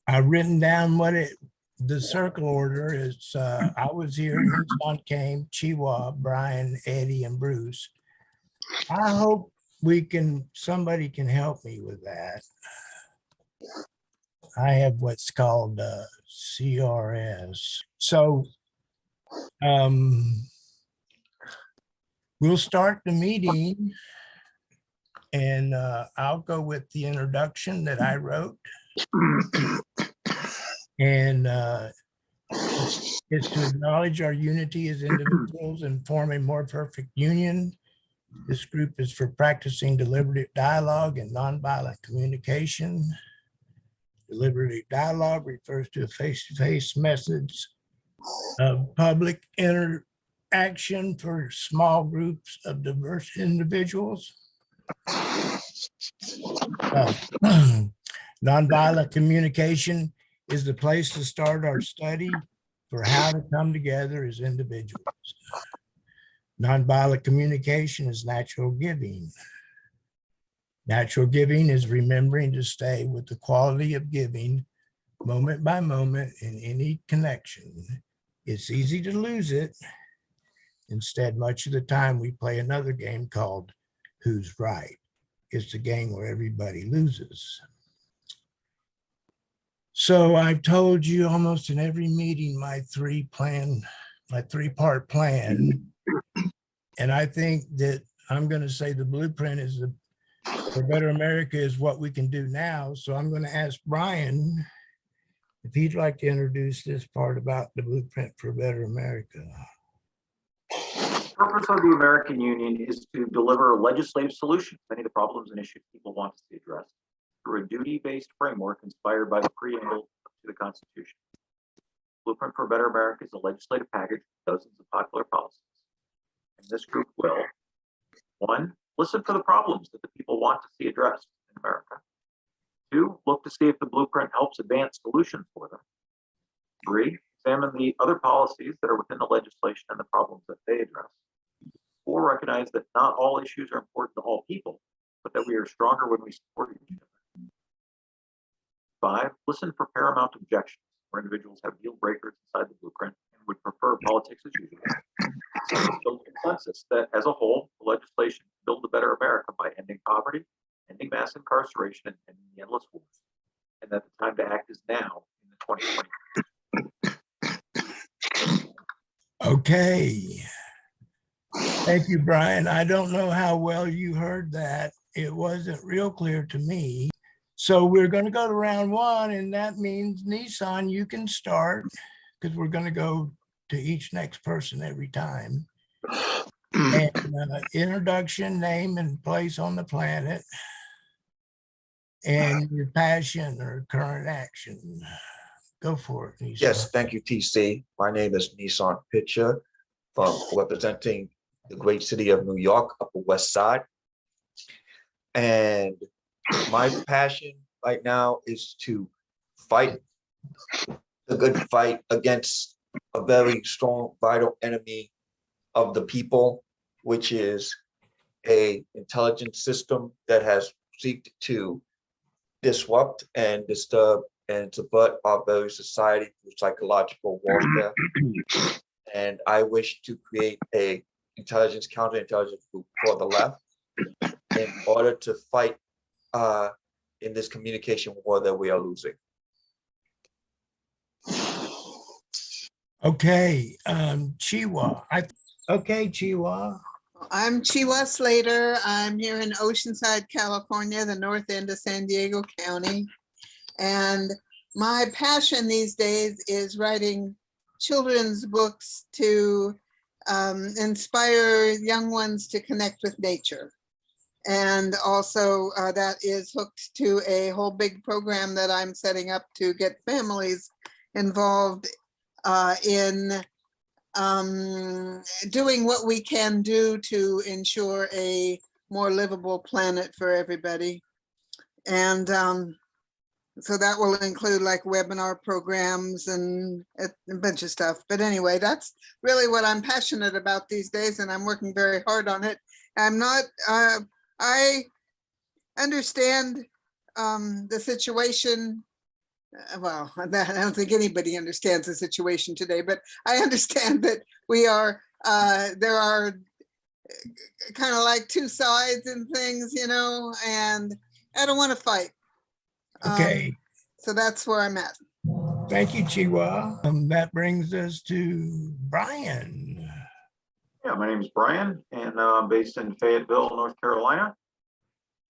I've written down the circle order is, I was here, Nissan came, Chihuahua, Brian, Eddie, and Bruce. I hope somebody can help me with that. I have what's called CRS. So we'll start the meeting, and I'll go with the introduction that I wrote. And it's to acknowledge our unity as individuals and form a more perfect union. This group is for practicing deliberative dialogue and nonviolent communication. Deliberative dialogue refers to a face-to-face message of public interaction for small groups of diverse individuals. Nonviolent communication is the place to start our study for how to come together as individuals. Nonviolent communication is natural giving. Natural giving is remembering to stay with the quality of giving moment by moment in any connection. It's easy to lose it. Instead, much of the time we play another game called Who's Right? It's the game where everybody loses. So I've told you almost in every meeting my three-part plan. And I think that I'm going to say the blueprint is for Better America is what we can do now. So I'm going to ask Brian if he'd like to introduce this part about the blueprint for Better America. The purpose of the American Union is to deliver legislative solutions to many of the problems and issues people want to see addressed through a duty-based framework inspired by the preamble to the Constitution. Blueprint for Better America is a legislative package of dozens of popular policies. And this group will, 1, listen for the problems that the people want to see addressed in America. 2, look to see if the blueprint helps advance solutions for them. 3, examine the other policies that are within the legislation and the problems that they address. 4, recognize that not all issues are important to all people, but that we are stronger when we support each other. 5, listen for paramount objections where individuals have deal breakers inside the blueprint and would prefer politics as usual. 6, build consensus that as a whole, the legislation can build a better America by ending poverty, ending mass incarceration, and ending the endless wars. And that the time to act is now in the 2020. Okay. Thank you, Brian. I don't know how well you heard that. It wasn't real clear to me. So we're going to go to round 1, and that means Nissan, you can start because we're going to go to each next person every time. And introduction, name and place on the planet, and your passion or current action. Go for it, Nissan. Yes, thank you, TC. My name is Nissan Pitcher from representing the great city of New York, Upper West Side. And my passion right now is to fight the good fight against a very strong, vital enemy of the people, which is a intelligence system that has seeked to disrupt and disturb and subvert our very society through psychological warfare. And I wish to create a counterintelligence group for the left in order to fight in this communication war that we are losing. Okay, Chihuahua. Okay, Chihuahua. I'm Chihuahua Slater. I'm here in Oceanside, California, the north end of San Diego County. And my passion these days is writing children's books to inspire young ones to connect with nature. And also that is hooked to a whole big program that I'm setting up to get families involved in doing what we can do to ensure a more livable planet for everybody. And so that will include like webinar programs and a bunch of stuff. But anyway, that's really what I'm passionate about these days, and I'm working very hard on it. I'm not, I understand the situation well, I don't think anybody understands the situation today, but I understand that we are, there are kind of like two sides and things, you know, and I don't want to fight. Okay, So that's where I'm at. thank you, Chiwa. That brings us to Brian. Yeah, my name is Brian, and I'm based in Fayetteville, North Carolina.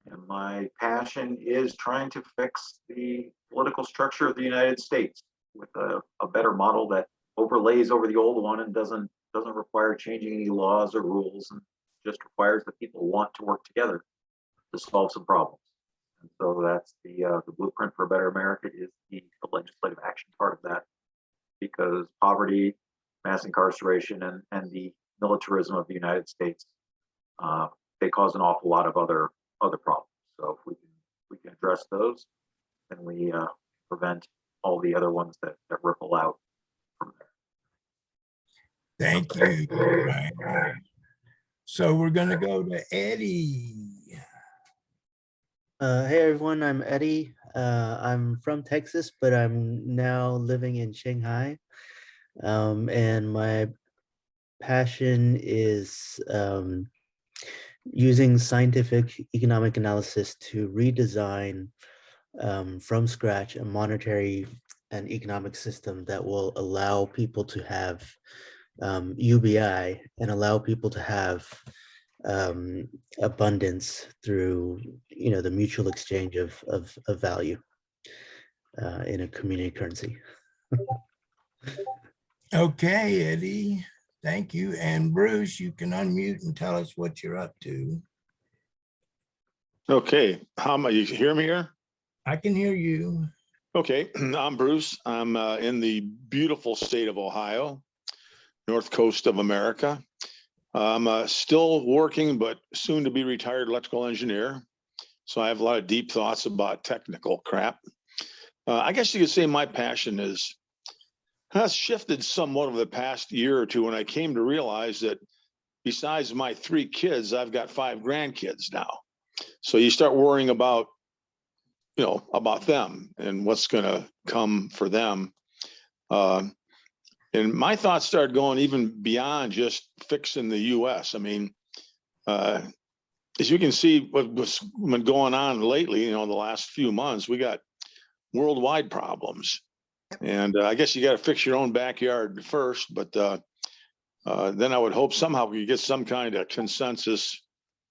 And my passion is trying to fix the political structure of the United States with a better model that overlays over the old one and doesn't require changing any laws or rules, and just requires that people want to work together to solve some problems. And so that's the blueprint for a better America is the legislative action part of that, because poverty, mass incarceration, and the militarism of the United States, they cause an awful lot of other problems. So if we can address those, then we prevent all the other ones that ripple out from there. Thank you, Brian. So we're going to go to Eddie. Hey everyone, I'm Eddie. I'm from Texas, but I'm now living in Shanghai. And my passion is using scientific economic analysis to redesign from scratch a monetary and economic system that will allow people to have UBI and allow people to have abundance through, you know, the mutual exchange of value in a community currency. Okay, Eddie, thank you. And Bruce, you can unmute and tell us what you're up to. Okay, you hear me here? I can hear you. Okay, I'm Bruce. I'm in the beautiful state of Ohio, north coast of America. I'm still working, but soon to be retired electrical engineer. So I have a lot of deep thoughts about technical crap. I guess you could say my passion has shifted somewhat over the past year or two when I came to realize that besides my 3 kids, I've got 5 grandkids now. So you start worrying about, you know, about them and what's going to come for them. And my thoughts started going even beyond just fixing the US. I mean, as you can see, what's been going on lately, you know, the last few months, we got worldwide problems. And I guess you got to fix your own backyard first, but then I would hope somehow we get some kind of consensus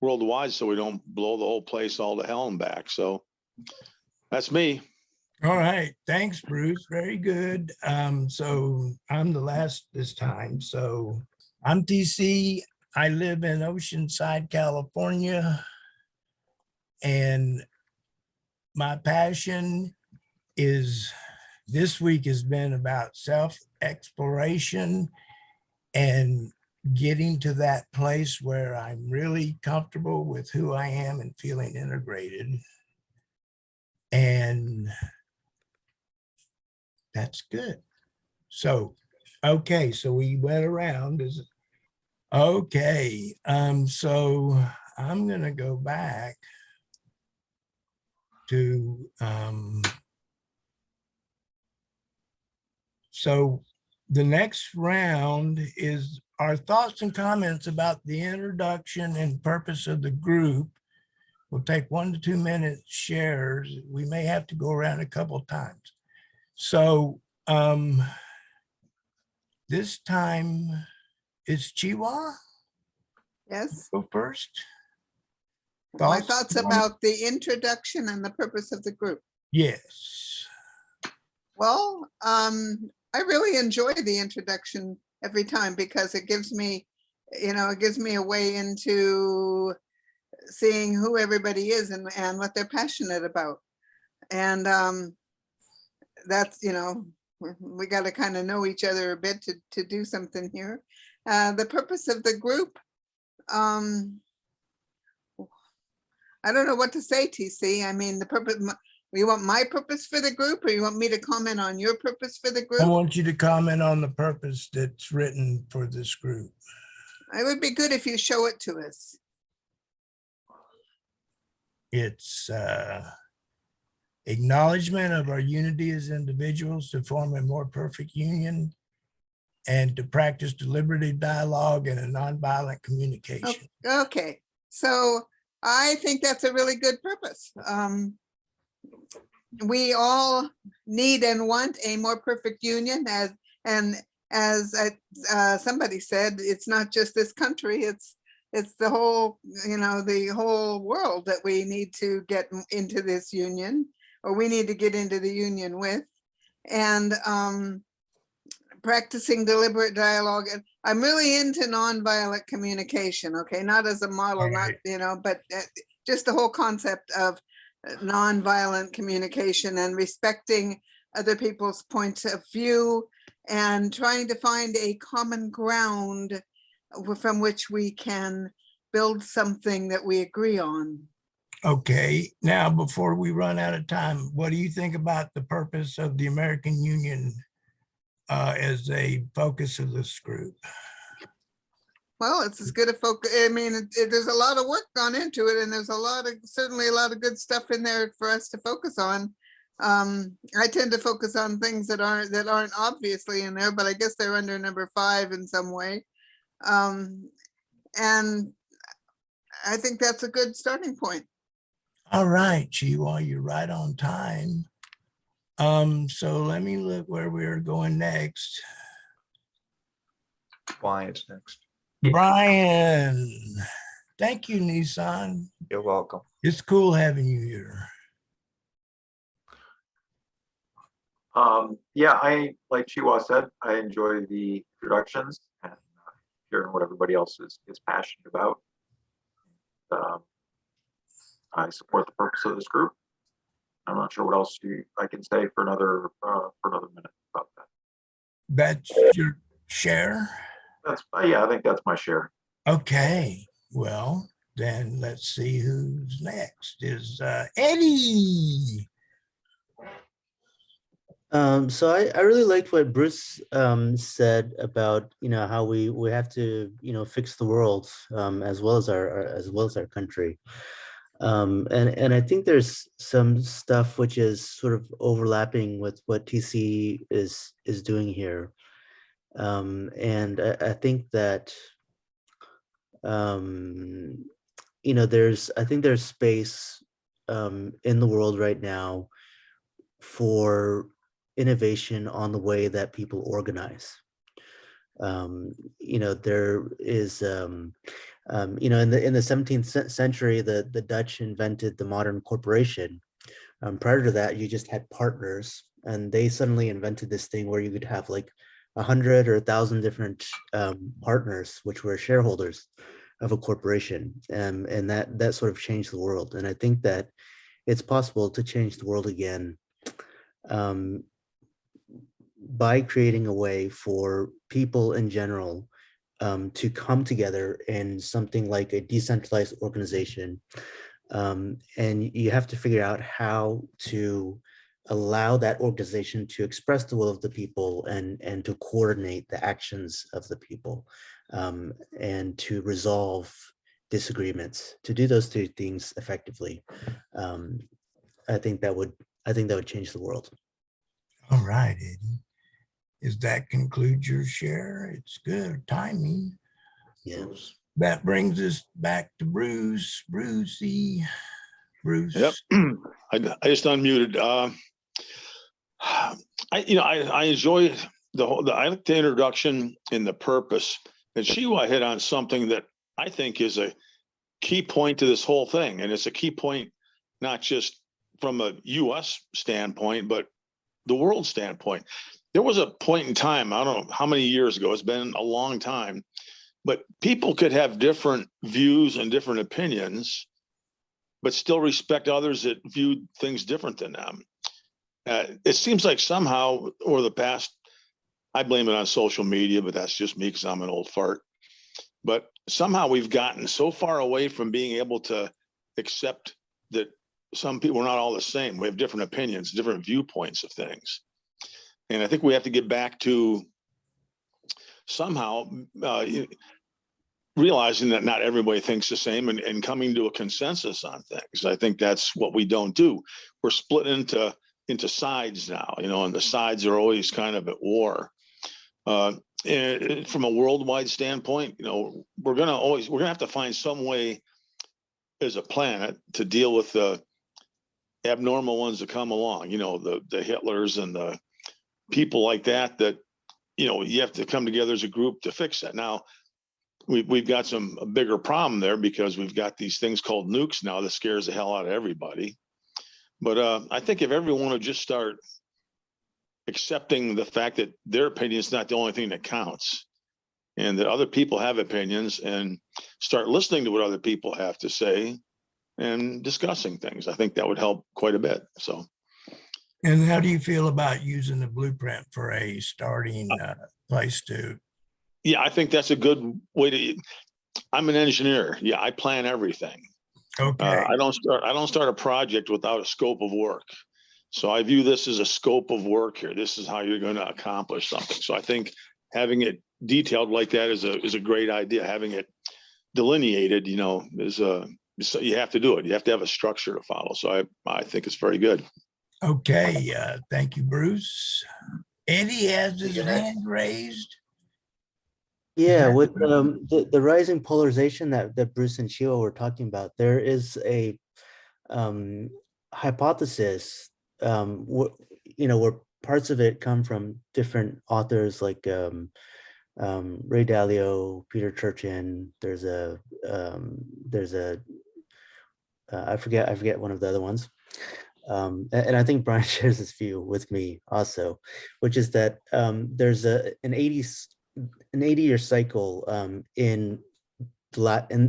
worldwide so we don't blow the whole place all to hell and back. So that's me. All right, thanks, Bruce. Very good. So I'm the last this time. So I'm TC. I live in Oceanside, California. And my passion is this week has been about self-exploration and getting to that place where I'm really comfortable with who I am and feeling integrated. And that's good. So, okay, so we went around. Okay, so I'm gonna go back to so the next round is our thoughts and comments about the introduction and purpose of the group. We'll take 1 to 2 minute shares. We may have to go around a couple of times. So this time it's Chiwa. Yes. Go first. My thoughts about the introduction and the purpose of the group. Yes. Well, I really enjoy the introduction every time because it gives me, you know, it gives me a way into seeing who everybody is and what they're passionate about. And that's, you know, we got to kind of know each other a bit to do something here. The purpose of the group, I don't know what to say, TC. I mean, the purpose, you want my purpose for the group or you want me to comment on your purpose for the I group? want you to comment on the purpose that's written for this group. It would be good if you show it to us. It's acknowledgement of our unity as individuals to form a more perfect union, and to practice deliberative dialogue and a nonviolent communication. Okay, so I think that's a really good purpose. We all need and want a more perfect union, as somebody said, it's not just this country, it's the whole, the whole world that we need to get into this union, or we need to get into the union with. And practicing deliberate dialogue. And I'm really into nonviolent communication, okay, not as a model, not, but just the whole concept of nonviolent communication and respecting other people's points of view and trying to find a common ground from which we can build something that we agree on. Okay, now before we run out of time, what do you think about the purpose of the American Union as a focus of this group? Well, it's as good a focus. I mean, there's a lot of work gone into it, and there's certainly a lot of good stuff in there for us to focus on. I tend to focus on things that aren't obviously in there, but I guess they're under number 5 in some way. And I think that's a good starting point. All right, Chihuahua, you're right on time. So let me look where we're going next. Brian's next. Brian, thank you, Nissan. You're welcome. It's cool having you here. Yeah, like Chihuahua said, I enjoy the introductions and hearing what everybody else is passionate about. I support the purpose of this group. I'm not sure what else I can say for another minute about that. That's your share? Yeah, I think that's my share. Okay, well, then let's see who's next. Is Eddie. So I really liked what Bruce said about how we have to fix the world as well as our country. And I think there's some stuff which is sort of overlapping with what TC is doing here. And I think that there's space in the world right now for innovation on the way that people organize. There is in the 17th century, the Dutch invented the modern corporation. Prior to that, you just had partners, and they suddenly invented this thing where you could have like 100 or 1,000 different partners, which were shareholders of a corporation, and that sort of changed the world. And I think that it's possible to change the world again by creating a way for people in general to come together in something like a decentralized organization. And you have to figure out how to allow that organization to express the will of the people and to coordinate the actions of the people and to resolve disagreements. To do those two things effectively, I think that would change the world. All right, Eddie. Does that conclude your share? It's good timing. Yeah. That brings us back to Bruce. Bruce. Yep. I just unmuted. I enjoy I like the introduction and the purpose. And Shiwa hit on something that I think is a key point to this whole thing. And it's a key point, not just from a US standpoint, but the world standpoint. There was a point in time, I don't know how many years ago, it's been a long time, but people could have different views and different opinions, but still respect others that viewed things different than them. It seems like somehow over the past, I blame it on social media, but that's just me because I'm an old fart. But somehow we've gotten so far away from being able to accept that some people are not all the same. We have different opinions, different viewpoints of things. And I think we have to get back to somehow realizing that not everybody thinks the same and coming to a consensus on things. I think that's what we don't do. We're split into sides now, and the sides are always kind of at war. And from a worldwide standpoint, we're gonna have to find some way as a planet to deal with the abnormal ones that come along, the Hitlers and the people like that, you have to come together as a group to fix that. Now, we've got a bigger problem there because we've got these things called nukes now that scares the hell out of everybody. But I think if everyone would just start accepting the fact that their opinion is not the only thing that counts, and that other people have opinions, and start listening to what other people have to say and discussing things, I think that would help quite a bit. So. And how do you feel about using the blueprint for a starting place to? Yeah, I think that's a good way to. I'm an engineer. Yeah, I plan everything. Okay. I don't start a project without a scope of work. So I view this as a scope of work here. This is how you're going to accomplish something. So I think having it detailed like that is a great idea. Having it delineated, so you have to do it. You have to have a structure to follow. So I think it's very good. Okay. Thank you, Bruce. Eddie has his hand raised. Yeah, with the rising polarization that Bruce and Sheila were talking about, there is a hypothesis, where parts of it come from different authors like Ray Dalio, Peter Turchin. There's a I forget one of the other ones. And I think Brian shares this view with me also, which is that there's an 80-year cycle in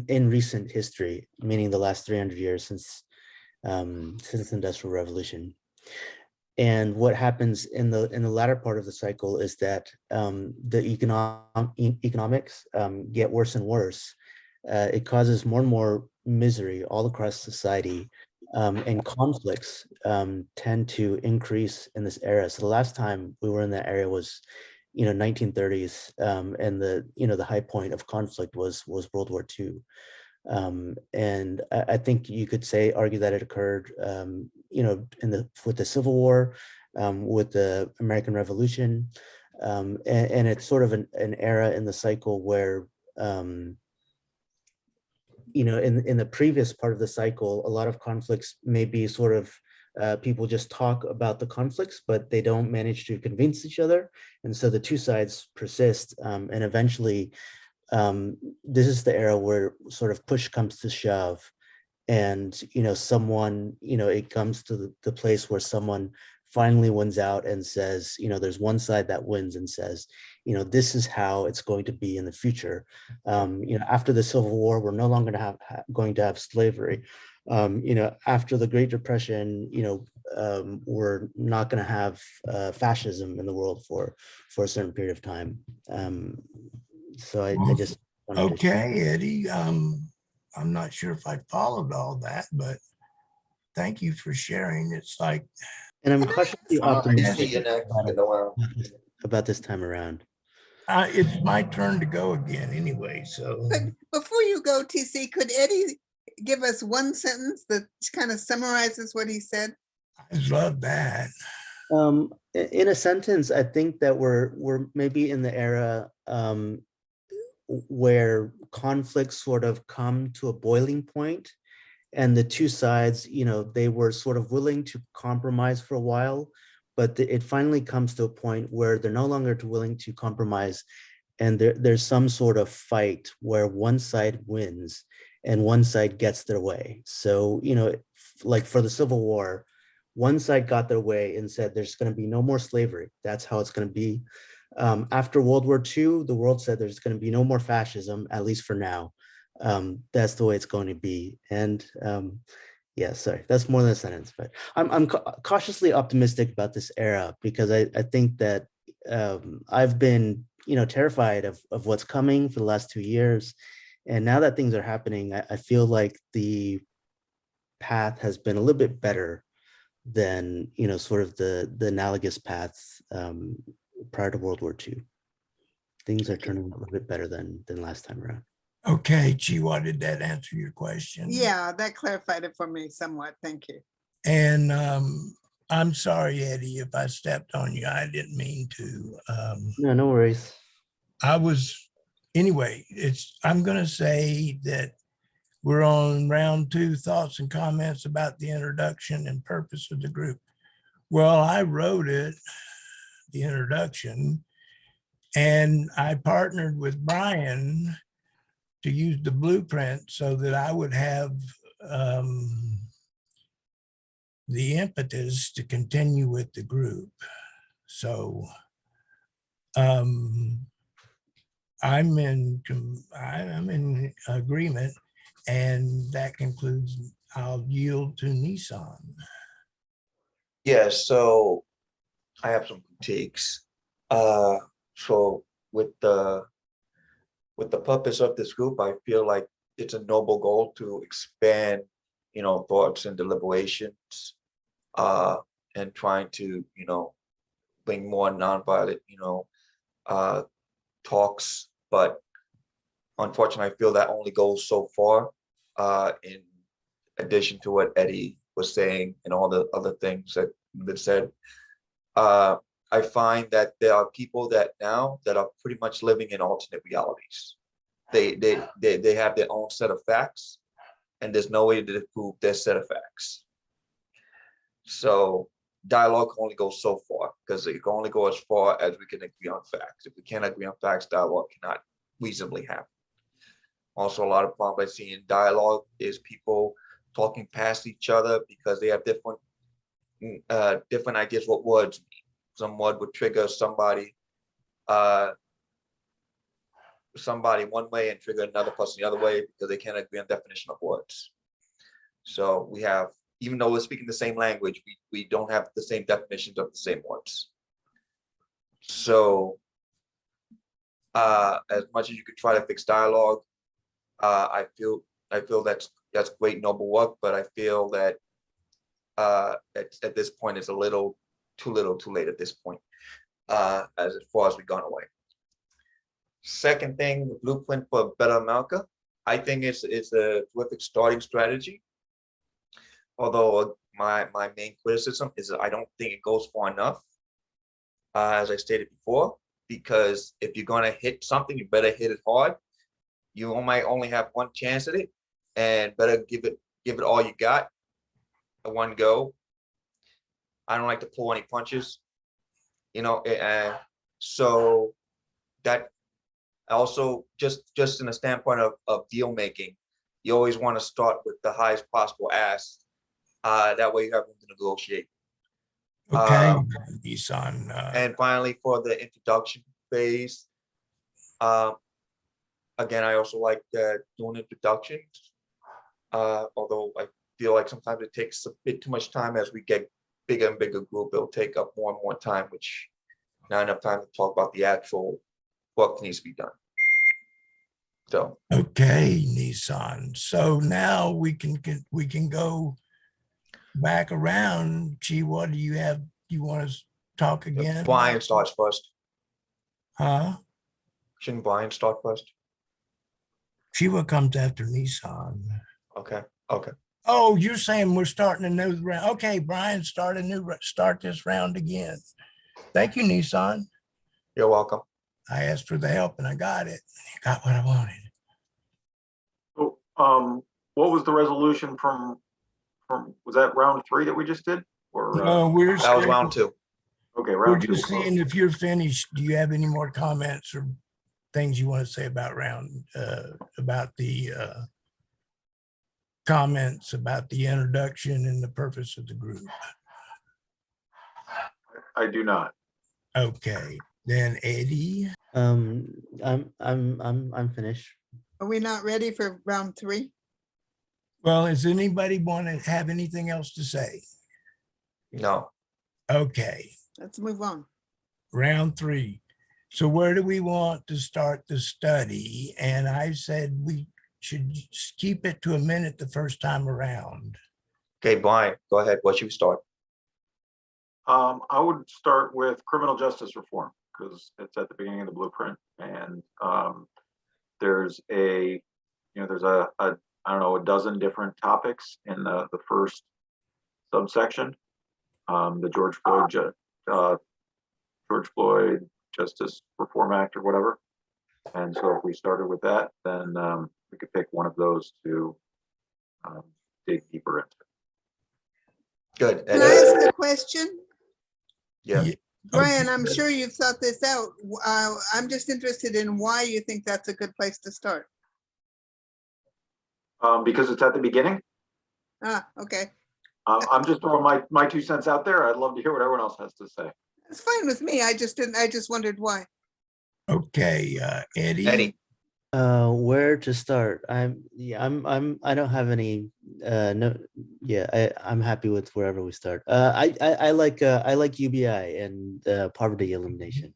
recent history, meaning the last 300 years since the Industrial Revolution. And what happens in the latter part of the cycle is that the economics get worse and worse. It causes more and more misery all across society, and conflicts tend to increase in this era. So the last time we were in that area was 1930s, and the high point of conflict was World War II. And I think you could argue that it occurred, with the Civil War, with the American Revolution, and it's sort of an era in the cycle where, in the previous part of the cycle, a lot of conflicts may be sort of people just talk about the conflicts, but they don't manage to convince each other, and so the two sides persist, and eventually. This is the era where sort of push comes to shove, and someone, it comes to the place where someone finally wins out and says, there's one side that wins and says, this is how it's going to be in the future. After the Civil War, we're no longer going to have slavery. After the Great Depression, we're not going to have fascism in the world for a certain period of time. So I just okay, Eddie. I'm not sure if I followed all that, but thank you for sharing. It's like, and I'm cautiously optimistic optimistic about this time around. it's my turn to go again anyway. So, But before you go, TC, could Eddie give us one sentence that kind of summarizes what he said? I love that. In a sentence, I think that we're maybe in the era where conflicts sort of come to a boiling point, and the two sides, they were sort of willing to compromise for a while, but it finally comes to a point where they're no longer willing to compromise, and there's some sort of fight where one side wins and one side gets their way. So, like for the Civil War, one side got their way and said there's going to be no more slavery. That's how it's going to be. After World War II, the world said there's going to be no more fascism, at least for now. That's the way it's going to be. And yeah, sorry, that's more than a sentence, but I'm cautiously optimistic about this era, because I think that I've been, terrified of what's coming for the last 2 years. And now that things are happening, I feel like the path has been a little bit better than, sort of the analogous paths prior to World War II. Things are turning a little bit better than last time around. Okay, Chiwa, did that answer your question? Yeah, that clarified it for me somewhat. Thank you. And I'm sorry, Eddie, if I stepped on you. I didn't mean to. No, no worries. Anyway, I'm going to say that we're on round 2, thoughts and comments about the introduction and purpose of the group. Well, I wrote it, the introduction, and I partnered with Brian to use the blueprint so that I would have the impetus to continue with the group. So I'm in agreement, and that concludes. I'll yield to Nissan. Yeah, so I have some critiques. So with the purpose of this group, I feel like it's a noble goal to expand, thoughts and deliberations, and trying to, bring more nonviolent, talks. But unfortunately, I feel that only goes so far. In addition to what Eddie was saying and all the other things that have been said, I find that there are people that are pretty much living in alternate realities. They have their own set of facts, and there's no way to prove their set of facts. So dialogue can only go so far, because it can only go as far as we can agree on facts. If we can't agree on facts, dialogue cannot reasonably happen. Also, a lot of problems I see in dialogue is people talking past each other because they have different ideas what words mean. Some word would trigger somebody one way and trigger another person the other way because they can't agree on definition of words. So we have, even though we're speaking the same language, we don't have the same definitions of the same words. So as much as you could try to fix dialogue, I feel that's great, noble work, but I feel that at this point it's a little too late at this point, as far as we've gone away. Second thing, the blueprint for a better America. I think it's a terrific starting strategy. Although my main criticism is that I don't think it goes far enough, as I stated before, because if you're gonna hit something, you better hit it hard. You might only have one chance at it, and better give it all you got at one go. I don't like to pull any punches, and so that also just in a standpoint of deal making, you always want to start with the highest possible ask. That way you have room to negotiate. Okay, Nissan. And finally, for the introduction phase, again, I also like doing introductions, although I feel like sometimes it takes a bit too much time. As we get bigger and bigger group, it'll take up more and more time, which not enough time to talk about the actual work that needs to be done. So Okay, Nissan. So now we can go back around. Gee, what do you have? You want to talk again? Brian starts first. Huh? Shouldn't Brian start first? Shiva comes after Nissan. Okay. Oh, you're saying we're starting a new round. Okay, Brian, start this round again. Thank you, Nissan. You're welcome. I asked for the help and I got it. I got what I wanted. So, what was the resolution from, was that round 3 that we just did? Or, No, That was round 2. okay, we're round 2. just seeing if you're finished. Do you have any more comments or things you want to say about about the comments about the introduction and the purpose of the group? I do not. Okay, then Eddie. I'm finished. Are we not ready for round 3? Well, does anybody want to have anything else to say? No. Okay, Let's move on. round 3. So where do we want to start the study? And I said we should keep it to a minute the first time around. Okay, Brian, go ahead. What should we start? I would start with criminal justice reform because it's at the beginning of the blueprint, and there's a there's a I don't know, a dozen different topics in the first subsection. The George Floyd Justice Reform Act or whatever. And so if we started with that, then we could pick one of those to dig deeper into. Good. Can I ask a question? Yeah. Brian, I'm sure you've thought this out. I'm just interested in why you think that's a good place to start. Because it's at the beginning. Ah, okay. I'm just throwing my 2 cents out there. I'd love to hear what everyone else has to say. It's fine with me. I just wondered why. Okay, Eddie. Eddie, Where to start? I don't have any, no, yeah, I'm happy with wherever we start. I like UBI and poverty elimination.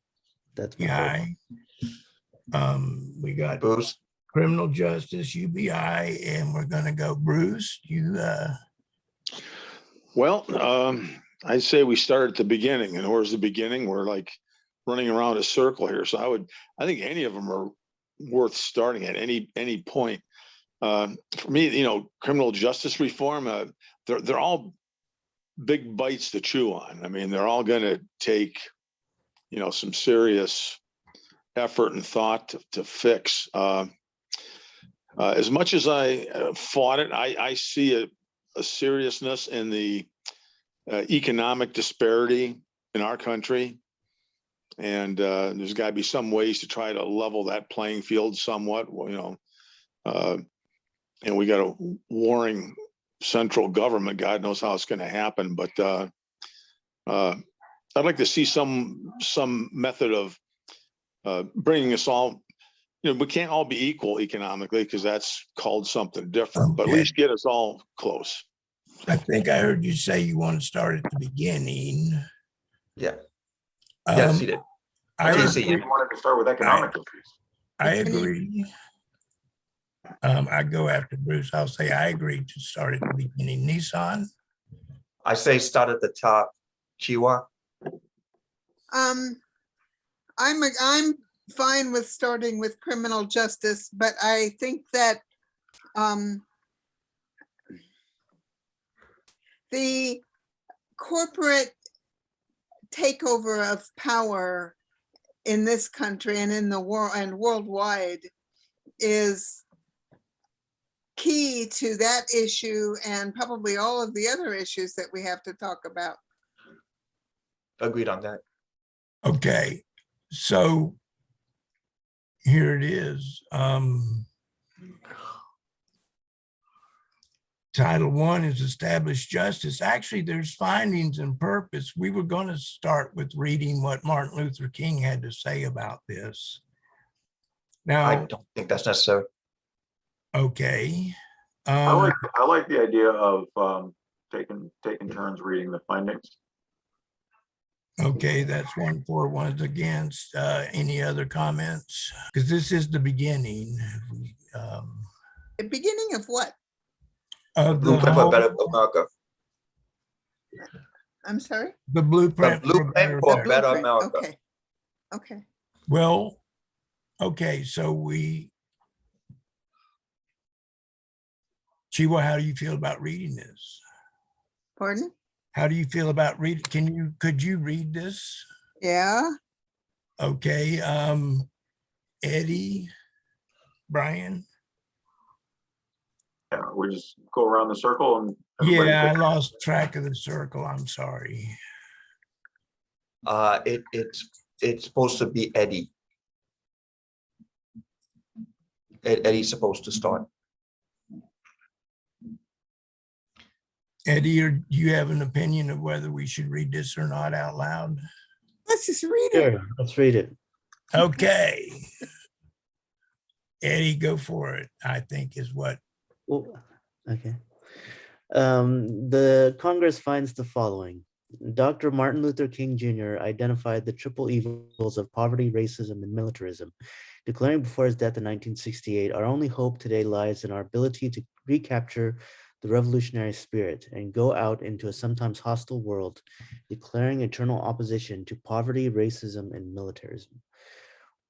That's my favorite. Yeah, we got Bruce, criminal justice, UBI, and we're gonna go Bruce. Well, I say we start at the beginning, and where's the beginning? We're like running around a circle here. So I think any of them are worth starting at any point. For me, criminal justice reform, they're all big bites to chew on. I mean, they're all going to take, some serious effort and thought to fix. As much as I fought it, I see a seriousness in the economic disparity in our country. And there's got to be some ways to try to level that playing field somewhat, and we got a warring central government. God knows how it's going to happen. But I'd like to see some method of bringing us all. We can't all be equal economically because that's called something different, but at Okay. least get us all close. I think I heard you say you want to start at the beginning. yeah, yes, Um, he did. I did I see think agree. you wanted to start with economic issues. I agree. I go after Bruce. I'll say I agree to start at the beginning. Nissan. I say start at the top. Chiwa, I'm fine with starting with criminal justice, but I think that the corporate takeover of power in this country and in the world and worldwide is key to that issue and probably all of the other issues that we have to talk about. agreed on that. Okay, so here it is. Title I is establish justice. Actually, there's findings and purpose. We were going to start with reading what Martin Luther King had to say about this. I Now, don't think that's necessary. okay. I like the idea of taking turns reading the findings. Okay, that's 1 for, 1 against. Any other comments? Because this is the beginning. The beginning of what? Of the Blueprint for a better America. I'm sorry? the blueprint. The blueprint for a better Blueprint. America. Okay. Okay. Well, okay, so Chiwa, how do you feel about reading this? Pardon? How do you feel about reading? Could you read this? Yeah. Okay, Eddie, Brian? Yeah, we just go around the circle and everybody Yeah, I pick. lost track of the circle. I'm sorry. It's supposed to be Eddie. Eddie's supposed to start. Eddie, do you have an opinion of whether we should read this or not out loud? Let's just read it. Sure, let's read it. Okay. Eddie, go for it, I think is what. Well, okay. The Congress finds the following. Dr. Martin Luther King Jr. identified the triple evils of poverty, racism, and militarism, declaring before his death in 1968, our only hope today lies in our ability to recapture the revolutionary spirit and go out into a sometimes hostile world, declaring eternal opposition to poverty, racism, and militarism.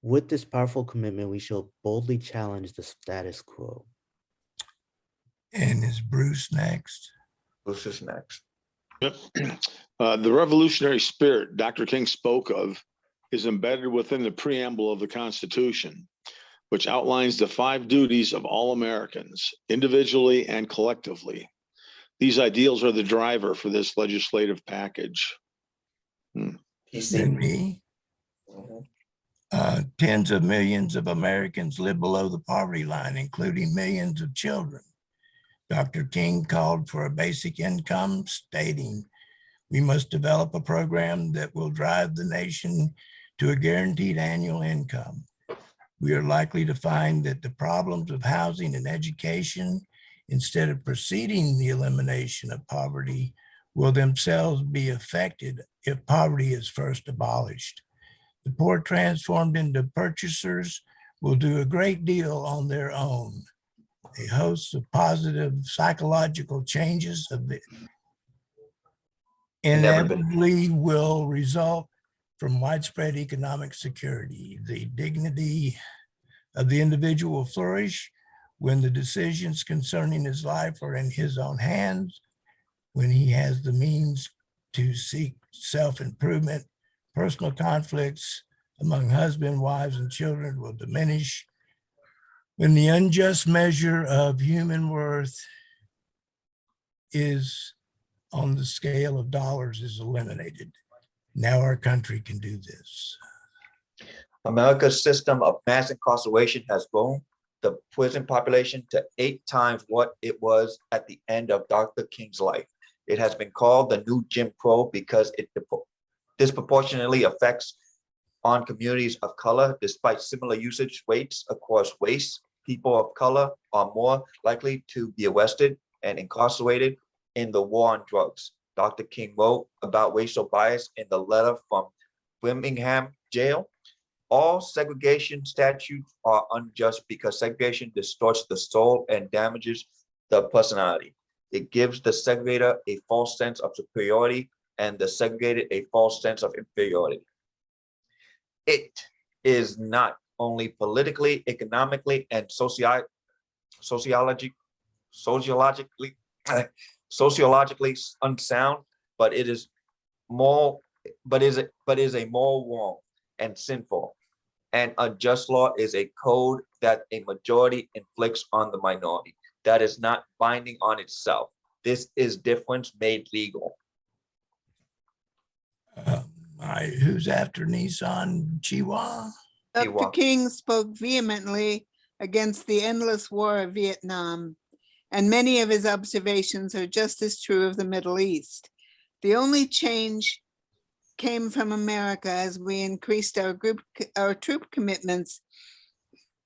With this powerful commitment, we shall boldly challenge the status quo. And is Bruce next? Bruce is next. Yep. The revolutionary spirit Dr. King spoke of is embedded within the preamble of the Constitution, which outlines the 5 duties of all Americans, individually and collectively. These ideals are the driver for this legislative package. PC. And me? Mhm. Tens of millions of Americans live below the poverty line, including millions of children. Dr. King called for a basic income, stating, "We must develop a program that will drive the nation to a guaranteed annual income. We are likely to find that the problems of housing and education, instead of preceding the elimination of poverty, will themselves be affected if poverty is first abolished. The poor transformed into purchasers will do a great deal on their own. A host of positive psychological changes inevitably will result from widespread economic security. The dignity of the individual will flourish when the decisions concerning his life are in his own hands, when he has the means to seek self-improvement. Personal conflicts among husband, wives, and children will diminish when the unjust measure of human worth is on the scale of dollars is eliminated. Now our country can do this." America's system of mass incarceration has grown the prison population to 8 times what it was at the end of Dr. King's life. It has been called the new Jim Crow because it disproportionately affects on communities of color. Despite similar usage rates across race, people of color are more likely to be arrested and incarcerated in the war on drugs. Dr. King wrote about racial bias in the letter from Birmingham jail. All segregation statutes are unjust because segregation distorts the soul and damages the personality. It gives the segregator a false sense of superiority and the segregated a false sense of inferiority. It is not only politically, economically, and sociologically unsound, but it is more, but is a moral wrong and sinful. And a just law is a code that a majority inflicts on the minority that is not binding on itself. This is difference made legal. Who's after Nissan Chihuahua? Dr. Chihuahua. King spoke vehemently against the endless war of Vietnam, and many of his observations are just as true of the Middle East. The only change came from America as we increased our troop commitments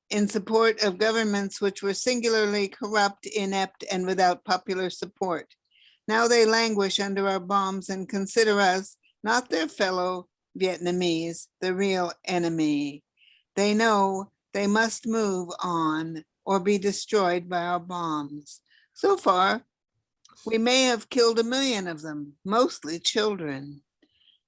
in support of governments which were singularly corrupt, inept, and without popular support. Now they languish under our bombs and consider us, not their fellow Vietnamese, the real enemy. They know they must move on or be destroyed by our bombs. So far, we may have killed 1 million of them, mostly children.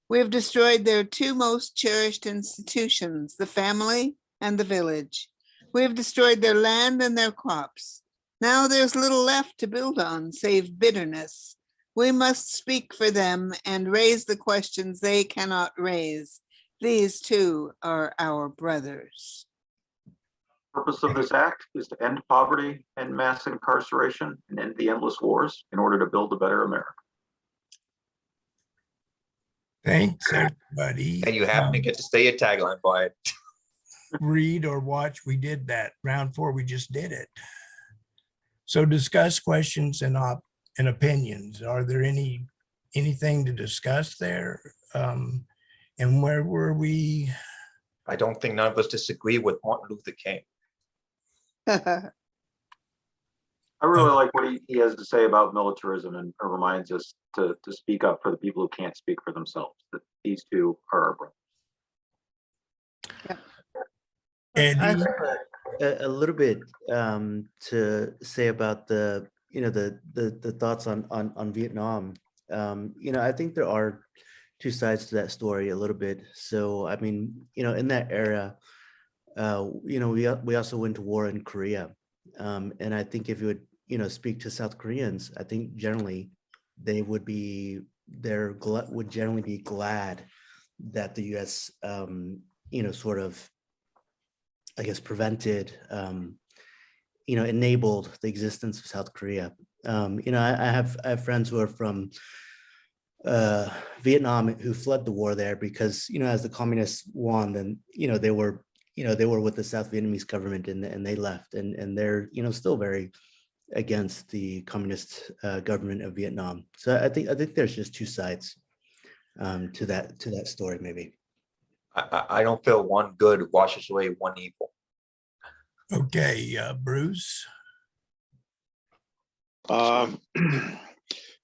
We have destroyed their 2 most cherished institutions, the family and the village. We have destroyed their land and their crops. Now there's little left to build on, save bitterness. We must speak for them and raise the questions they cannot raise. These too are our brothers. Purpose of this act is to end poverty, end mass incarceration, and end the endless wars in order to build a better America. Thanks, everybody. And you happen to get to say a tagline by it. Read or watch, we did that. Round 4, we just did it. So discuss questions and opinions. Are there anything to discuss there? And where were we? I don't think none of us disagree with Martin Luther King. I really like what he has to say about militarism and reminds us to speak up for the people who can't speak for themselves, that these two are our brothers. Eddie? A little bit to say about the thoughts on Vietnam. I think there are 2 sides to that story a little bit. So I mean, in that era, we also went to war in Korea, and I think if you would speak to South Koreans, I think generally they would be would generally be glad that the U.S. Sort of, I guess, prevented, enabled the existence of South Korea. I have friends who are from Vietnam who fled the war there because, as the communists won, then, they were with the South Vietnamese government, and they left, and they're, still very against the communist government of Vietnam. So I think there's just two sides to that story, maybe. I don't feel one good washes away one evil. Okay, Bruce.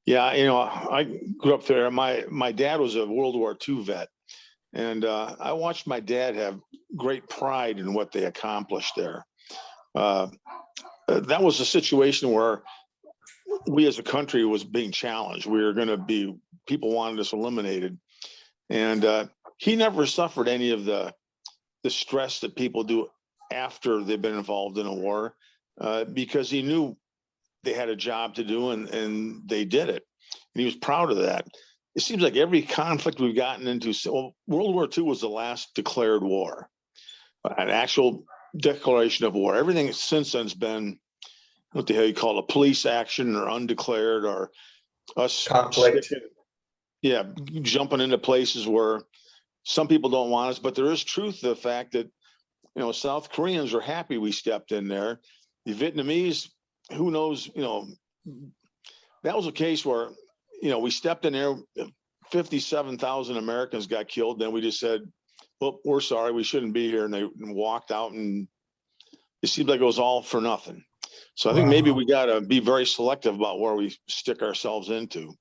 Yeah, I grew up there. My dad was a World War II vet, and I watched my dad have great pride in what they accomplished there. That was a situation where we as a country was being challenged. We were going to be, people wanted us eliminated. And he never suffered any of the stress that people do after they've been involved in a war, because he knew they had a job to do, and they did it. And he was proud of that. It seems like every conflict we've gotten into, well, World War II was the last declared war, an actual declaration of war. Everything since then has been, what the hell you call it, a police action or undeclared, or us Conflict. jumping into places where some people don't want us. But there is truth to the fact that, South Koreans are happy we stepped in there. The Vietnamese, who knows, that was a case where, we stepped in there, 57,000 Americans got killed. Then we just said, well, we're sorry, we shouldn't be here. And they walked out, and it seemed like it was all for nothing. So I think maybe we got to be very selective about where we stick ourselves into.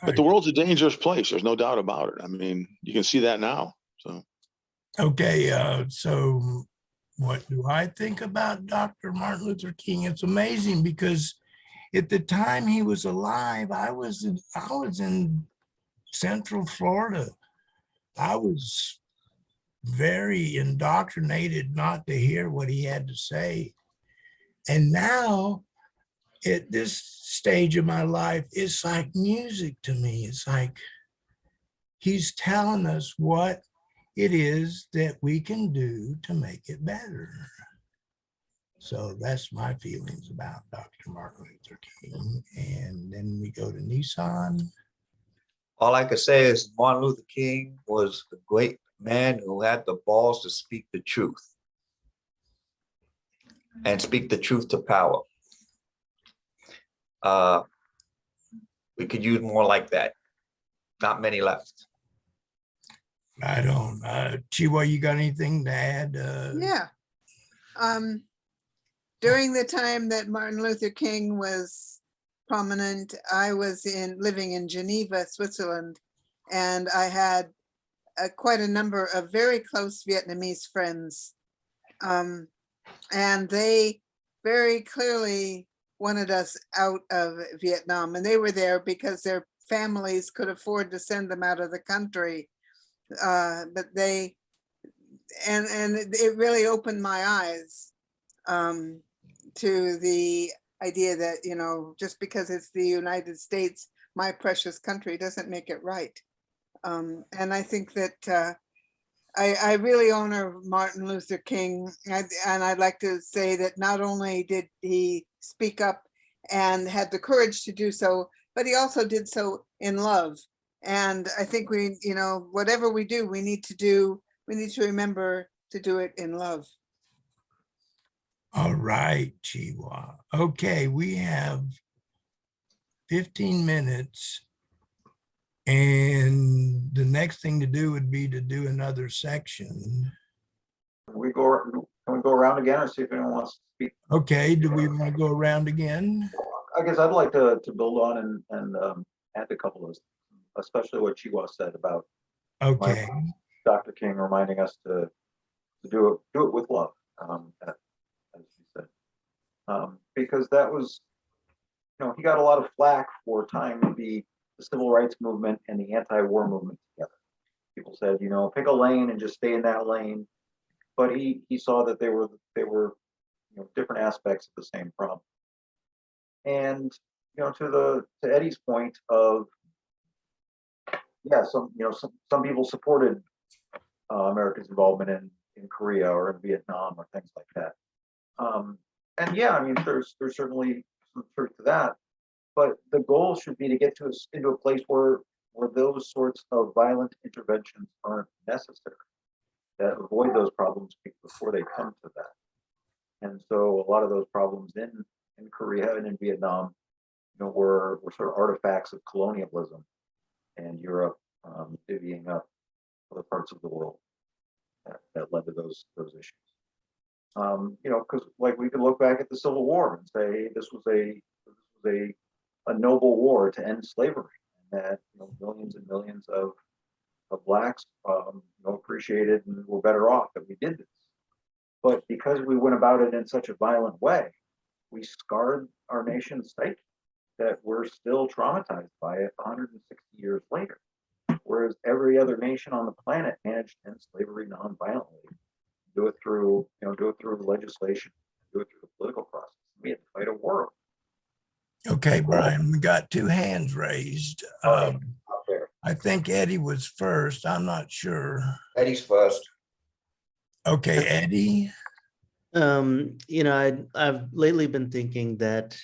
But the world's a dangerous place. There's no doubt about it. I mean, you can see that now. So. Okay, so what do I think about Dr. Martin Luther King? It's amazing because at the time he was alive, I was in Central Florida. I was very indoctrinated not to hear what he had to say. And now at this stage of my life, it's like music to me. It's like he's telling us what it is that we can do to make it better. So that's my feelings about Dr. Martin Luther King. And then we go to Nissan. All I could say is Martin Luther King was a great man who had the balls to speak the truth, and speak the truth to power. We could use more like that. Not many left. I don't, Chiwa, you got anything to add? Yeah. During the time that Martin Luther King was prominent, I was living in Geneva, Switzerland, and I had quite a number of very close Vietnamese friends. And they very clearly wanted us out of Vietnam, and they were there because their families could afford to send them out of the country. But they, and it really opened my eyes to the idea that, just because it's the United States, my precious country, doesn't make it right. And I think that I really honor Martin Luther King, and I'd like to say that not only did he speak up and had the courage to do so, but he also did so in love. And I think we, whatever we do, we need to remember to do it in love. All right, Chiwa. Okay, we have 15 minutes. And the next thing to do would be to do another section. Can we go around again, or see if anyone wants to speak? Okay, do we want to go around again? I guess I'd like to build on and add a couple of, especially what Chiwa said about Okay, Dr. King reminding us to do it with love, as he said, because that was, he got a lot of flack for trying to be the civil rights movement and the anti-war movement together. People said, pick a lane and just stay in that lane. But he saw that they were different aspects of the same problem. And, to Eddie's point of, yeah, some people supported America's involvement in Korea or in Vietnam or things like that. And yeah, I mean, there's certainly some truth to that, but the goal should be to get into a place where those sorts of violent interventions aren't necessary, that avoid those problems before they come to that. And so a lot of those problems in Korea and in Vietnam, were sort of artifacts of colonialism and Europe divvying up other parts of the world that led to those issues. Because like we could look back at the Civil War and say this was a noble war to end slavery, and that millions and millions of blacks appreciated and were better off that we did this. But because we went about it in such a violent way, we scarred our nation's psyche that we're still traumatized by it 160 years later. Whereas every other nation on the planet managed to end slavery non-violently, do it through legislation, do it through the political process. We had to fight a war. Okay, Brian, we got two hands raised. Out there. I think Eddie was first. I'm not sure. Eddie's first. Okay, Eddie. I've lately been thinking that,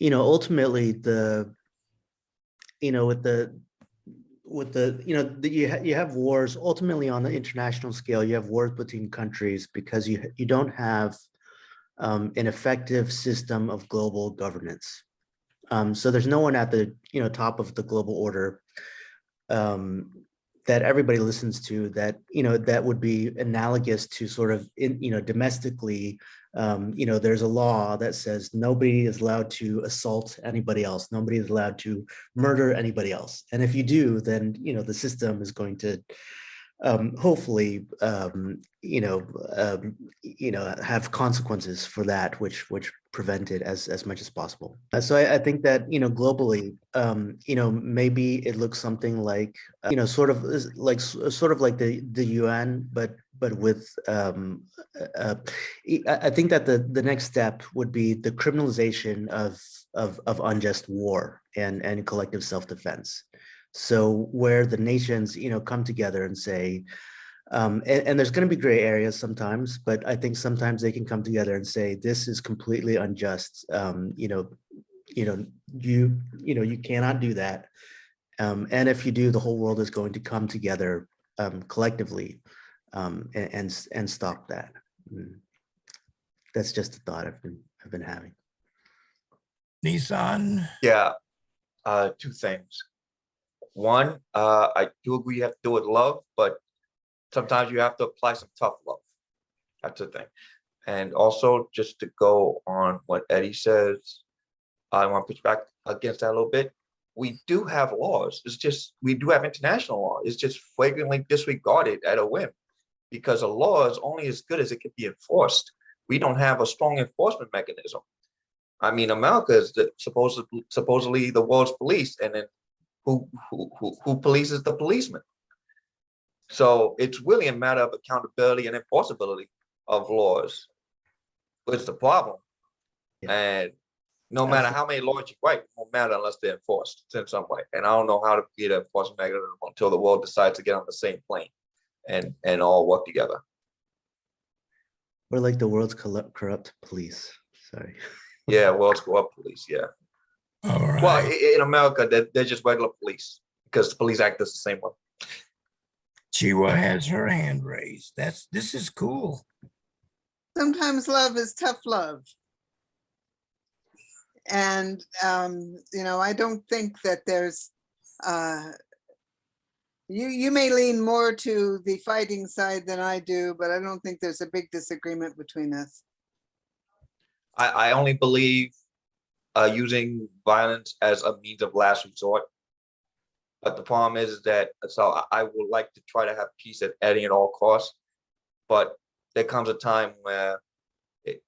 ultimately you have wars ultimately on the international scale. You have wars between countries because you don't have an effective system of global governance. So there's no one at the top of the global order that everybody listens to, that that would be analogous to sort of domestically. There's a law that says nobody is allowed to assault anybody else. Nobody is allowed to murder anybody else. And if you do, then the system is going to hopefully have consequences for that, which prevent it as much as possible. So I think that globally, maybe it looks something like sort of like the UN, but with I think that the next step would be the criminalization of unjust war and collective self-defense. So where the nations, come together and say, and there's going to be gray areas sometimes, but I think sometimes they can come together and say, this is completely unjust. You cannot do that. And if you do, the whole world is going to come together collectively and stop that. That's just a thought I've been having. Nissan. Yeah, two things. One, I do agree you have to do it with love, but sometimes you have to apply some tough love. That's the thing. And also, just to go on what Eddie says, I want to push back against that a little bit. We do have laws. It's just, we do have international law. It's just flagrantly disregarded at a whim, because a law is only as good as it can be enforced. We don't have a strong enforcement mechanism. I mean, America is supposedly the world's police, and then who polices the policeman? So it's really a matter of accountability and enforceability of laws. What's the problem? Yeah. And no matter how many laws you write, it won't matter unless they're enforced in some way. And I don't know how to create an enforcement mechanism until the world decides to get on the same plane and all work together. Or like the world's corrupt police. Sorry. Yeah, world's corrupt police. Yeah. All right. Well, in America, they're just regular police because the police act the same way. Chiwa has her hand raised. This is cool. Sometimes love is tough love. And, I don't think that there's, you may lean more to the fighting side than I do, but I don't think there's a big disagreement between us. I only believe using violence as a means of last resort. But the problem is that, so I would like to try to have peace at any and all costs. But there comes a time where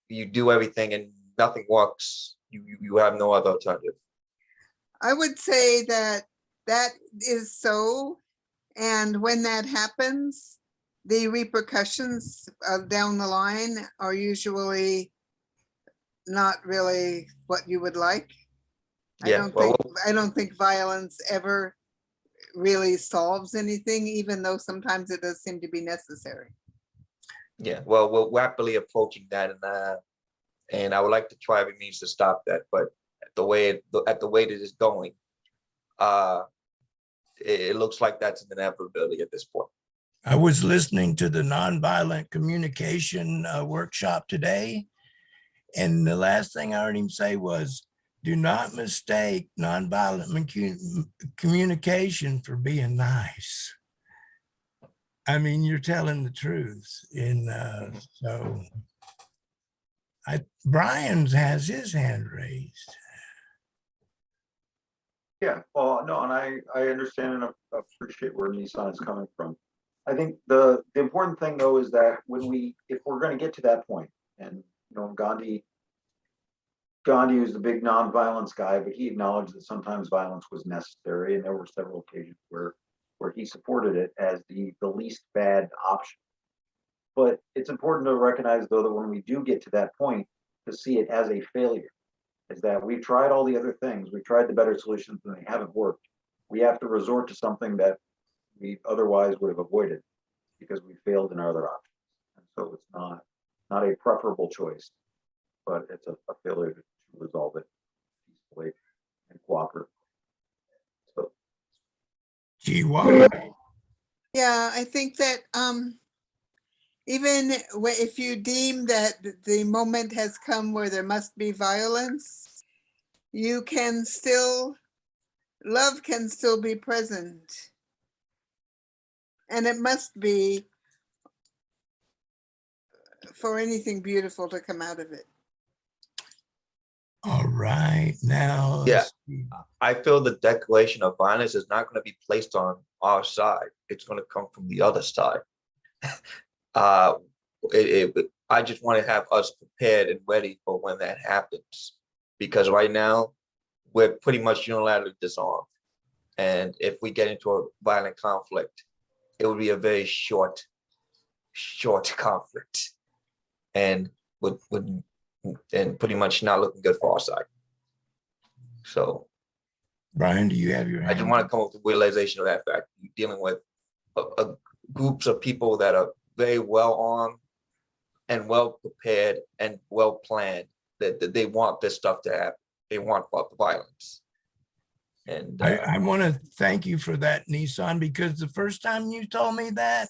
you do everything and nothing works. You have no other alternative. I would say that is so. And when that happens, the repercussions down the line are usually not really what you would like. Yeah, well, I don't think violence ever really solves anything, even though sometimes it does seem to be necessary. yeah, well, we're rapidly approaching that, and I would like to try every means to stop that, but at the way that it's going, it looks like that's an inevitability at this point. I was listening to the nonviolent communication workshop today, and the last thing I heard him say was, do not mistake nonviolent communication for being nice. I mean, you're telling the truth. And so Brian has his hand raised. Yeah, well, no, and I understand and appreciate where Nissan is coming from. I think the important thing though is that if we're going to get to that point, and Gandhi was the big nonviolence guy, but he acknowledged that sometimes violence was necessary, and there were several occasions where he supported it as the least bad option. But it's important to recognize though that when we do get to that point, to see it as a failure, is that we've tried all the other things, we've tried the better solutions and they haven't worked. We have to resort to something that we otherwise would have avoided because we failed in our other options. And so it's not a preferable choice, but it's a failure to resolve it peacefully and cooperate. So Gee, wow. Yeah, I think that even if you deem that the moment has come where there must be violence, love can still be present. And it must be for anything beautiful to come out of it. All right, now. Yeah. I feel the declaration of violence is not going to be placed on our side. It's going to come from the other side. I just want to have us prepared and ready for when that happens, because right now we're pretty much unilaterally disarmed. And if we get into a violent conflict, it would be a very short conflict, and would pretty much not looking good for our side. So, Brian, do you have your hand? I just want to come up with the realization of that fact. You're dealing with groups of people that are very well armed and well prepared and well planned, that they want this stuff to happen. They want violence. And I want to thank you for that, Nissan, because the first time you told me that,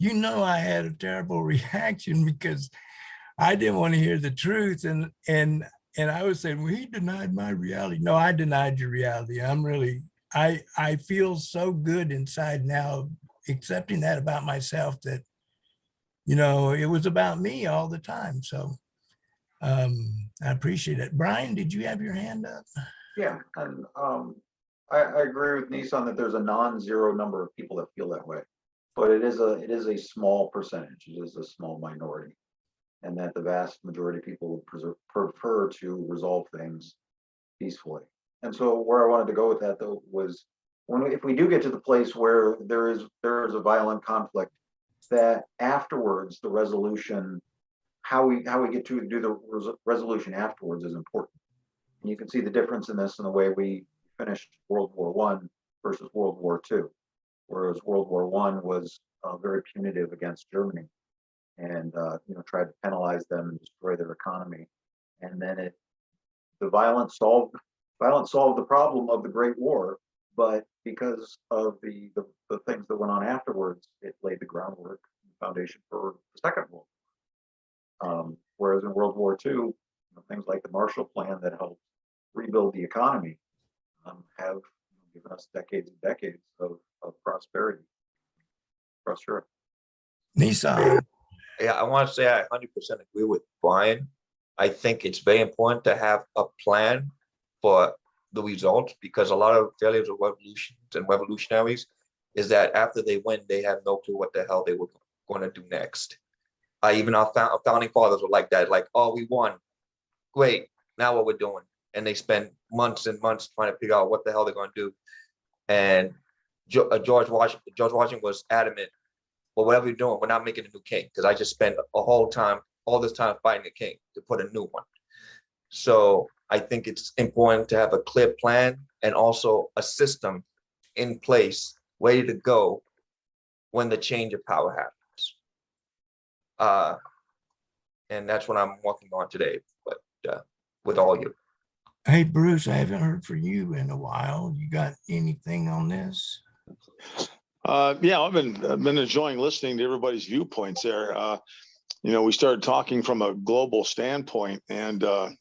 I had a terrible reaction because I didn't want to hear the truth. And I was saying, well, he denied my reality. No, I denied your reality. I feel so good inside now, accepting that about myself, that, it was about me all the time. So I appreciate it. Brian, did you have your hand up? yeah, and I agree with Nissan that there's a non-zero number of people that feel that way, but it is a small percentage. It is a small minority, and that the vast majority of people prefer to resolve things peacefully. And so where I wanted to go with that though was if we do get to the place where there is a violent conflict, that afterwards the resolution, how we get to do the resolution afterwards is important. And you can see the difference in this in the way we finished World War I versus World War II, whereas World War I was very punitive against Germany and tried to penalize them and destroy their economy. And then the violence solved the problem of the Great War, but because of the things that went on afterwards, it laid the groundwork, foundation for the Second World War. Whereas in World War II, things like the Marshall Plan that helped rebuild the economy have given us decades and decades of prosperity across Europe. Nissan. yeah, I want to say I 100% agree with Brian. I think it's very important to have a plan for the results, because a lot of failures of revolutions and revolutionaries is that after they win, they have no clue what the hell they were going to do next. Even our founding fathers were like that, like, oh, we won. Great, now what we're doing. And they spend months and months trying to figure out what the hell they're going to do. And George Washington was adamant, well, whatever you're doing, we're not making a new king, because I just spent all this time fighting the king to put a new one. So I think it's important to have a clear plan and also a system in place, ready to go when the change of power happens. And that's what I'm working on today, but with all you. Hey, Bruce, I haven't heard from you in a while. You got anything on this? Yeah, I've been enjoying listening to everybody's viewpoints there. We started talking from a global standpoint, and there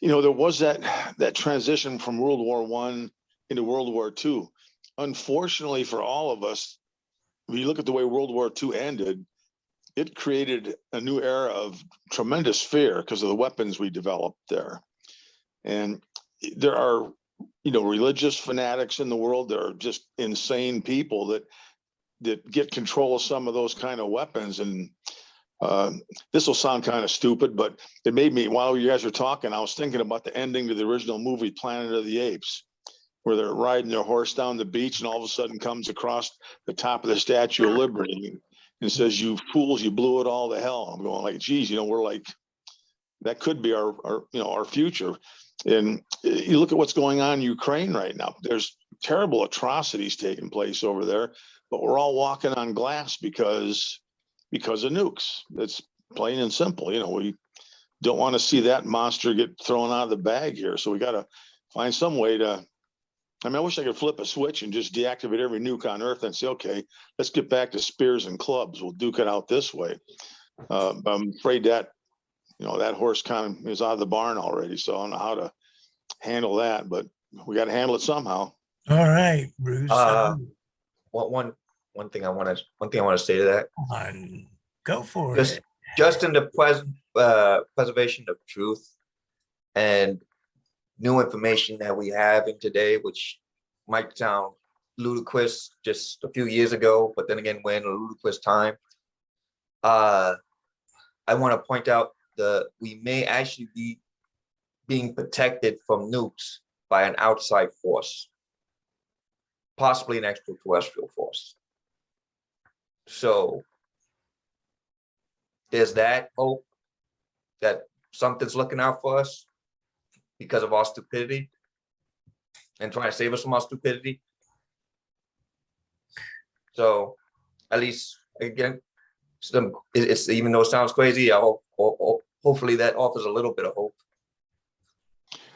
was that transition from World War I into World War II. Unfortunately for all of us, when you look at the way World War II ended, it created a new era of tremendous fear because of the weapons we developed there. And there are, religious fanatics in the world. There are just insane people that get control of some of those kind of weapons. And this will sound kind of stupid, but it made me, while you guys were talking, I was thinking about the ending to the original movie Planet of the Apes, where they're riding their horse down the beach and all of a sudden comes across the top of the Statue of Liberty and says, "You fools, you blew it all to hell." I'm going like, geez, we're like, that could be our future. And you look at what's going on in Ukraine right now. There's terrible atrocities taking place over there, but we're all walking on glass because of nukes. It's plain and simple. We don't want to see that monster get thrown out of the bag here. So we got to find some way to, I wish I could flip a switch and just deactivate every nuke on Earth and say, okay, let's get back to spears and clubs. We'll duke it out this way. But I'm afraid that, that horse kind of is out of the barn already. So I don't know how to handle that, but we got to handle it somehow. All right, Bruce. One thing I want to say to that. Go for Just, it. just in the preservation of truth and new information that we have in today, which might sound ludicrous just a few years ago, but then again, we're in a ludicrous time. I want to point out we may actually be being protected from nukes by an outside force, possibly an extraterrestrial force. So there's that hope that something's looking out for us because of our stupidity and trying to save us from our stupidity. So at least, again, it's even though it sounds crazy, I hope, hopefully that offers a little bit of hope.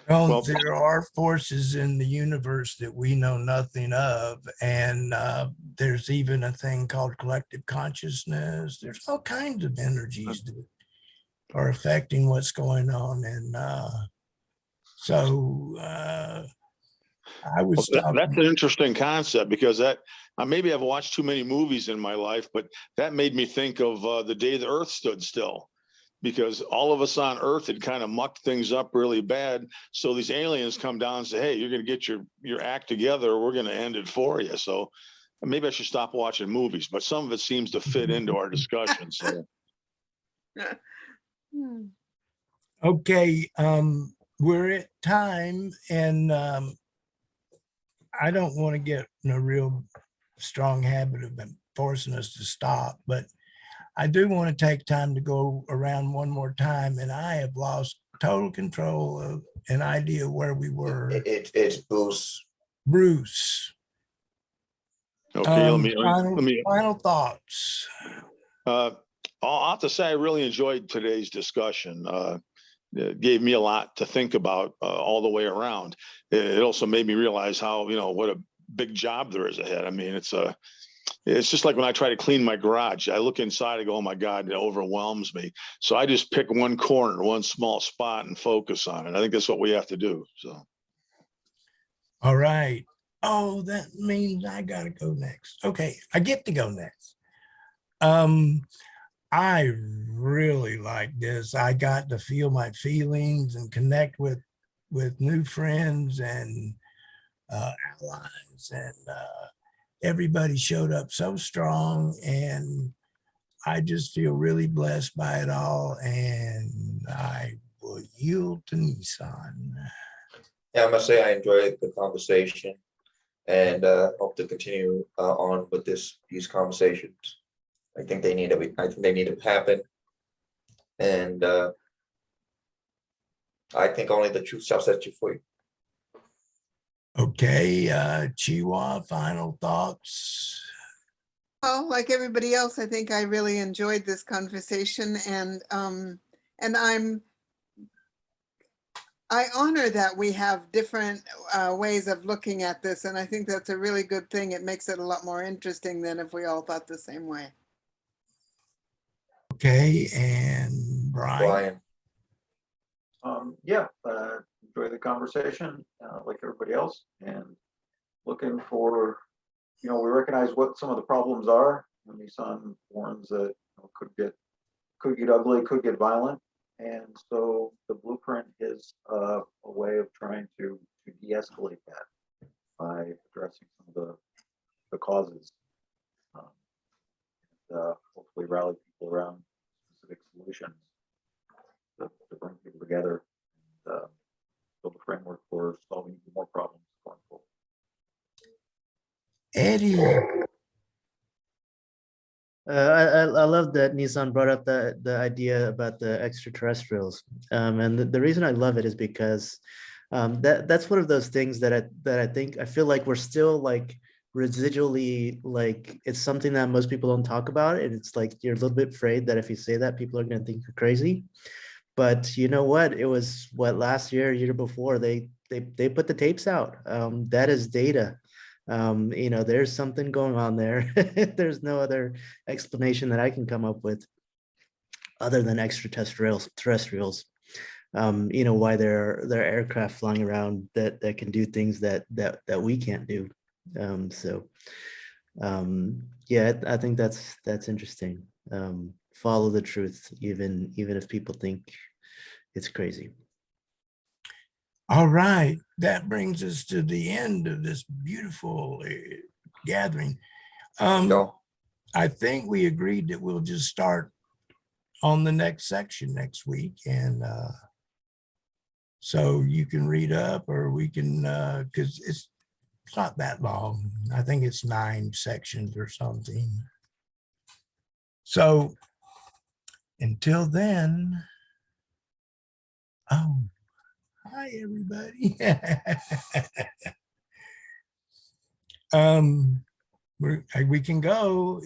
Well, there are forces in the universe that we know nothing of. And there's even a thing called collective consciousness. There's all kinds of energies that are affecting what's going on. And I was That's talking. an interesting concept, because maybe I've watched too many movies in my life, but that made me think of the day the Earth stood still, because all of us on Earth had kind of mucked things up really bad. So these aliens come down and say, "Hey, you're going to get your act together, or we're going to end it for you." So maybe I should stop watching movies, but some of it seems to fit into our discussion. So Okay, we're at time, and I don't want to get in a real strong habit of forcing us to stop, but I do want to take time to go around one more time, and I have lost total control of an idea where we were. It's Bruce. Bruce. okay, let me final thoughts. I'll have to say I really enjoyed today's discussion. It gave me a lot to think about all the way around. It also made me realize how, what a big job there is ahead. It's just like when I try to clean my garage, I look inside, I go, oh my God, it overwhelms me. So I just pick one corner, one small spot, and focus on it. I think that's what we have to do. So. All right. Oh, that means I got to go next. Okay, I get to go next. I really like this. I got to feel my feelings and connect with new friends and allies, and everybody showed up so strong, and I just feel really blessed by it all, and I will yield to Nissan. Yeah, I must say I enjoyed the conversation, and hope to continue on with these conversations. I think they need to happen, and I think only the truth shall set you free. Okay, Chiwa, final thoughts? Well, like everybody else, I think I really enjoyed this conversation, and I honor that we have different ways of looking at this, and I think that's a really good thing. It makes it a lot more interesting than if we all thought the same way. Okay, and Brian? Yeah, enjoy the conversation, like everybody else, and looking for, we recognize what some of the problems are. And Nissan warns that could get ugly, could get violent. And so the blueprint is a way of trying to de-escalate that by addressing some of the causes. Hopefully rally people around specific solutions to bring people together and build a framework for solving even more problems going forward. Eddie? I love that Nissan brought up the idea about the extraterrestrials, and the reason I love it is because that's one of those things that I feel like we're still like residually, like it's something that most people don't talk about, and it's like you're a little bit afraid that if you say that, people are going to think you're crazy. But you know what? It was last year before they put the tapes out. That is data. There's something going on there. There's no other explanation that I can come up with other than extraterrestrials. Why there are aircraft flying around that can do things that we can't do. Yeah, I think that's interesting. Follow the truth, even if people think it's crazy. All right, that brings us to the end of this beautiful gathering. No, I think we agreed that we'll just start on the next section next week, and so you can read up, or we can, because it's not that long. I think it's 9 sections or something. So until then, oh, hi everybody. We can go.